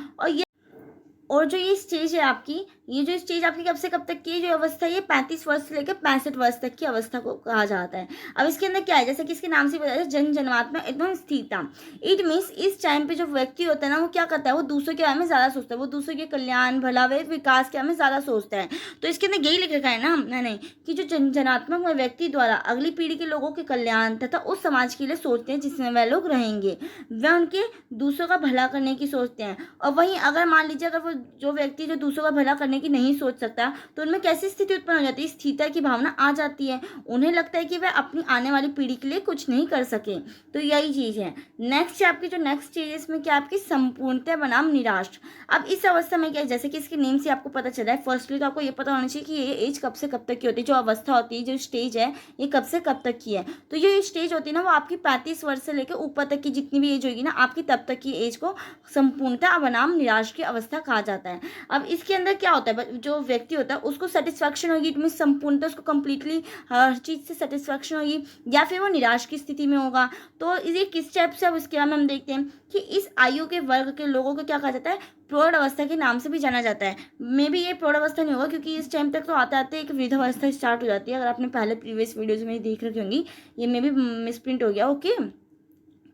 और जो ये स्टेज है आपकी, ये जो स्टेज आपकी कब से कब तक की जो अवस्था है, ये 35 वर्ष से लेकर 65 वर्ष तक की अवस्था को कहा जाता है। अब इसके अंदर क्या है, जैसे कि इसके नाम से बताया जन्मात्मा एकदम स्थिरता। इट मीन्स इस टाइम पे जो व्यक्ति होता है ना, वो क्या करता है, वो दूसरों के बारे में ज़्यादा सोचता है, वो दूसरों के कल्याण भला व विकास के बारे में ज़्यादा सोचता है। तो इसके अंदर यही लिख रखा है ना मैंने कि जो जनात्मक व्यक्ति द्वारा अगली पीढ़ी के लोगों के कल्याण तथा उस समाज के लिए सोचते हैं जिसमें वह लोग रहेंगे, वह उनके दूसरों का भला करने की सोचते हैं। और वहीं अगर मान लीजिए अगर वो जो व्यक्ति जो दूसरों का भला करने की नहीं सोच सकता, तो उनमें कैसी स्थिति उत्पन्न हो जाती है, स्थिरता की भावना आ जाती है। उन्हें लगता है कि वह अपनी आने वाली पीढ़ी के लिए कुछ नहीं कर सके। तो यही चीज़ है। नेक्स्ट आपकी जो नेक्स्ट चीज है इसमें क्या, आपकी संपूर्णता बनाम निराश। अब इस अवस्था में क्या है, जैसे कि इसके नेम से आपको पता चल रहा है, फर्स्टली तो आपको ये पता होना चाहिए कि ये एज कब से कब तक की होती है, जो अवस्था होती है, जो स्टेज है, ये कब से कब तक की है। तो ये स्टेज होती है ना, वो आपकी 35 वर्ष से लेकर ऊपर तक की जितनी भी एज होगी ना आपकी, तब तक की एज को संपूर्णता बनाम निराश की अवस्था कहा जाता है। अब इसके अंदर क्या होता है, जो व्यक्ति होता है उसको सेटिस्फैक्शन होगी, इट मीन संपूर्णता, उसको कंप्लीटली हर चीज़ से सेटिस्फैक्शन होगी, या फिर वो निराश की स्थिति में होगा। तो ये किस टाइप से, अब इसके बारे में हम देखते हैं कि इस आयु के वर्ग के लोगों को क्या कहा जाता है, प्रौढ़ अवस्था के नाम से भी जाना जाता है। मे बी ये प्रौढ़ अवस्था नहीं होगा, क्योंकि इस टाइम तक तो आते आते एक वृद्धावस्था स्टार्ट हो जाती है। अगर आपने पहले प्रीवियस वीडियोज में देख रखी होंगी, ये मे बी मिसप्रिंट हो गया, ओके।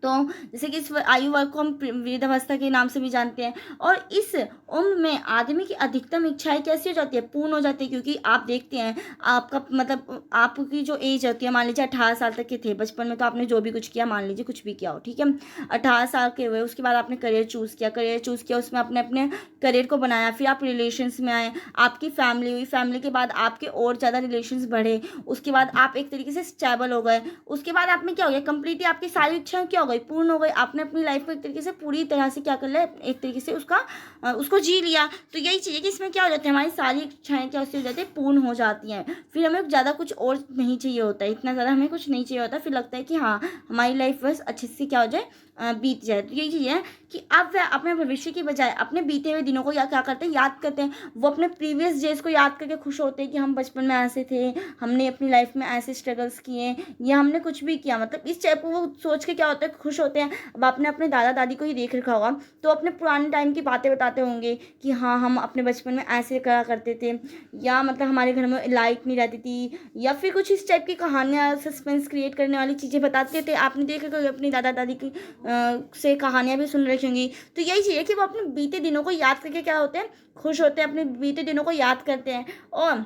तो जैसे कि इस आयु वर्ग को हम वृद्धावस्था के नाम से भी जानते हैं। और इस उम्र में आदमी की अधिकतम इच्छाएं कैसी हो जाती है, पूर्ण हो जाती है। क्योंकि आप देखते हैं आपका मतलब आपकी जो एज होती है, मान लीजिए 18 साल तक के थे बचपन में, तो आपने जो भी कुछ किया, मान लीजिए कुछ भी किया हो, ठीक है, 18 साल के हुए, उसके बाद आपने करियर चूज़ किया, उसमें आपने अपने करियर को बनाया, फिर आप रिलेशंस में आए, आपकी फैमिली हुई, फैमिली के बाद आपके और ज़्यादा रिलेशंस बढ़े, उसके बाद आप एक तरीके से स्टेबल हो गए, उसके बाद आप में क्या हो गया, कंप्लीटली आपकी सारी इच्छाएं क्या हो गई, पूर्ण हो गई। आपने अपनी लाइफ को एक तरीके से पूरी तरह से क्या कर लिया, एक तरीके से उसको जी लिया। तो यही चीज़ है कि इसमें क्या हो जाता है, हमारी सारी इच्छाएं क्या हो जाती है, पूर्ण हो जाती हैं। फिर हमें ज़्यादा कुछ और नहीं चाहिए होता है, इतना ज़्यादा हमें कुछ नहीं चाहिए होता। फिर लगता है कि हाँ, हमारी लाइफ बस अच्छे से क्या हो जाए, बीत जाए। तो यही चीज़ है कि अब वह अपने भविष्य की बजाय अपने बीते हुए दिनों को या क्या करते हैं, याद करते हैं। वो अपने प्रीवियस डेज को याद करके खुश होते हैं कि हम बचपन में ऐसे थे, हमने अपनी लाइफ में ऐसे स्ट्रगल्स किए, या हमने कुछ भी किया, मतलब इस टाइप को वो सोच के क्या होता है, खुश होते हैं। अब आपने अपने दादा दादी को ही देख रखा होगा, तो अपने पुराने टाइम की बातें बताते होंगे कि हाँ, हम अपने बचपन में ऐसे करा करते थे, या मतलब हमारे घर में लाइट नहीं रहती थी, या फिर कुछ इस टाइप की कहानियाँ, सस्पेंस क्रिएट करने वाली चीज़ें बताते थे। आपने देखा कि अपनी दादा दादी की से कहानियाँ भी सुन रखी होंगी। तो यही चीज़ है कि वो अपने बीते दिनों को याद करके क्या होते हैं, खुश होते हैं, अपने बीते दिनों को याद करते हैं। और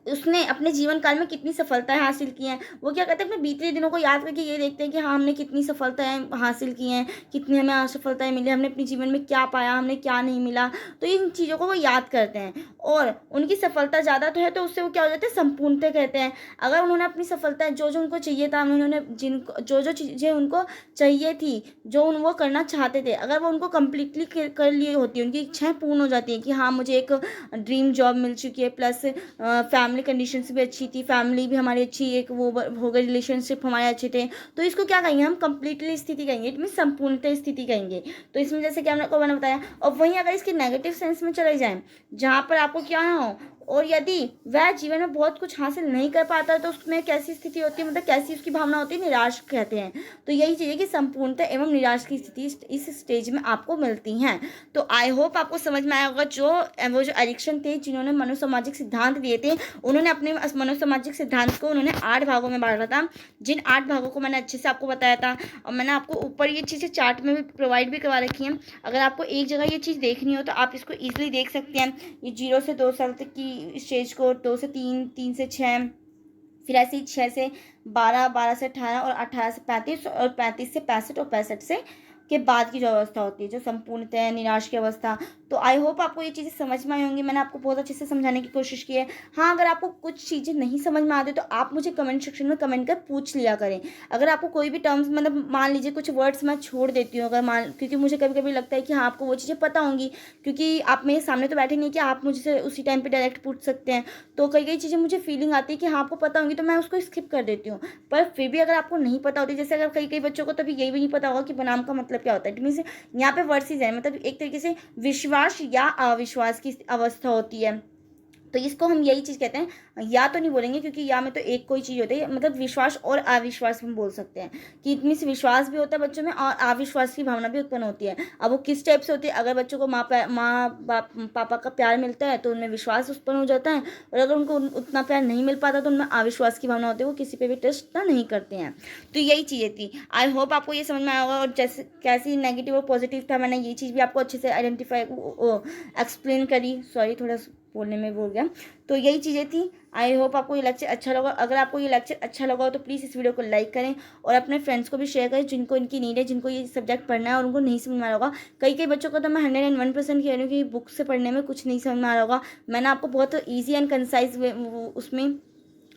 उसने अपने जीवन काल में कितनी सफलताएं हासिल की हैं, वो क्या कहते हैं, अपने बीते दिनों को याद करके ये देखते हैं कि हाँ, हमने कितनी सफलताएं हासिल की हैं, कितनी हमें असफलताएं मिली, हमने अपने जीवन में क्या पाया, हमने क्या नहीं मिला। तो इन चीज़ों को वो याद करते हैं। और उनकी सफलता ज़्यादा तो है, तो उससे वो क्या हो जाते हैं, संपूर्णता कहते हैं। अगर उन्होंने अपनी सफलताएं जो जो उनको चाहिए था, उन्होंने जो जो चीज़ें उनको चाहिए थी, जो वो करना चाहते थे, अगर वो उनको कम्प्लीटली कर लिए होती, उनकी इच्छाएँ पूर्ण हो जाती हैं कि हाँ, मुझे एक ड्रीम जॉब मिल चुकी है, प्लस फैमिली कंडीशंस भी अच्छी थी, फैमिली भी हमारी अच्छी, एक वो हो गई, रिलेशनशिप हमारे अच्छे थे। तो इसको क्या कहेंगे, हम कंप्लीटली स्थिति कहेंगे, इट मीन संपूर्णता स्थिति कहेंगे। तो इसमें जैसे कि हमने को मैंने बताया। और वहीं अगर इसके नेगेटिव सेंस में चले जाएं, जहाँ पर आपको क्या हो, और यदि वह जीवन में बहुत कुछ हासिल नहीं कर पाता है तो उसमें कैसी स्थिति होती है, मतलब कैसी उसकी भावना होती है, निराश कहते हैं। तो यही चीज़ है कि संपूर्णता एवं निराश की स्थिति इस स्टेज में आपको मिलती हैं। तो आई होप आपको समझ में आया होगा। वो जो एरिक्सन थे जिन्होंने मनोसामाजिक सिद्धांत दिए थे, उन्होंने अपने मनोसामाजिक सिद्धांत को उन्होंने 8 भागों में बांटा था, जिन 8 भागों को मैंने अच्छे से आपको बताया था। और मैंने आपको ऊपर ये चीज़ें चार्ट में भी प्रोवाइड भी करवा रखी हैं। अगर आपको एक जगह ये चीज़ देखनी हो तो आप इसको ईजिली देख सकते हैं। ये 0 से 2 साल तक की स्टेज को, 2 से 3, 3 से 6, फिर ऐसे ही 6 से 12, 12 से 18 और 18 से 35 और 35 से 65 और 65 से के बाद की जो अवस्था होती है, जो संपूर्णतः है, निराश की अवस्था। तो आई होप आपको ये चीज़ें समझ में आई होंगी। मैंने आपको बहुत अच्छे से समझाने की कोशिश की है। हाँ, अगर आपको कुछ चीज़ें नहीं समझ में आती तो आप मुझे कमेंट सेक्शन में कमेंट कर पूछ लिया करें। अगर आपको कोई भी टर्म्स, मतलब मान लीजिए कुछ वर्ड्स मैं छोड़ देती हूँ, अगर क्योंकि मुझे कभी कभी लगता है कि हाँ आपको वो चीज़ें पता होंगी, क्योंकि आप मेरे सामने तो बैठे नहीं कि आप मुझसे उसी टाइम पर डायरेक्ट पूछ सकते हैं। तो कई कई चीज़ें मुझे फीलिंग आती है कि हाँ आपको पता होंगी, तो मैं उसको स्किप कर देती हूँ। पर फिर भी अगर आपको नहीं पता होती, जैसे अगर कई कई बच्चों को तभी यही भी नहीं पता होगा कि बनाम का मतलब क्या होता है। इट मीन्स यहाँ पे वर्सेस है, मतलब एक तरीके से विश्वास या अविश्वास की अवस्था होती है। तो इसको हम यही चीज़ कहते हैं, या तो नहीं बोलेंगे क्योंकि या में तो एक कोई चीज़ होती है, मतलब विश्वास और अविश्वास हम बोल सकते हैं कि इतनी से विश्वास भी होता है बच्चों में और अविश्वास की भावना भी उत्पन्न होती है। अब वो किस टाइप से होती है, अगर बच्चों को माँ बाप पापा का प्यार मिलता है तो उनमें विश्वास उत्पन्न हो जाता है, और अगर उनको उतना प्यार नहीं मिल पाता तो उनमें अविश्वास की भावना होती है, वो किसी पे भी ट्रस्ट नहीं करते हैं। तो यही चीज़ें थी। आई होप आपको ये समझ में आया होगा। और जैसे कैसी नेगेटिव और पॉजिटिव था, मैंने ये चीज़ भी आपको अच्छे से आइडेंटिफाई एक्सप्लेन करी। सॉरी, थोड़ा बोलने में भूल गया। तो यही चीज़ें थी। आई होप आपको ये लेक्चर अच्छा लगा। अगर आपको ये लेक्चर अच्छा लगा हो तो प्लीज़ इस वीडियो को लाइक करें और अपने फ्रेंड्स को भी शेयर करें जिनको इनकी नीड है, जिनको ये सब्जेक्ट पढ़ना है और उनको नहीं समझ में आ रहा होगा। कई कई बच्चों को तो मैं 101% कह रही हूँ कि बुक से पढ़ने में कुछ नहीं समझ में आ रहा होगा। मैंने आपको बहुत ईजी एंड कंसाइज उसमें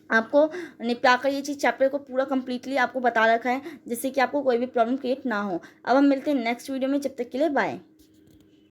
आपको निपटा कर ये चीज़ चैप्टर को पूरा कंप्लीटली आपको बता रखा है, जिससे कि आपको कोई भी प्रॉब्लम क्रिएट ना हो। अब हम मिलते हैं नेक्स्ट वीडियो में, जब तक के लिए बाय।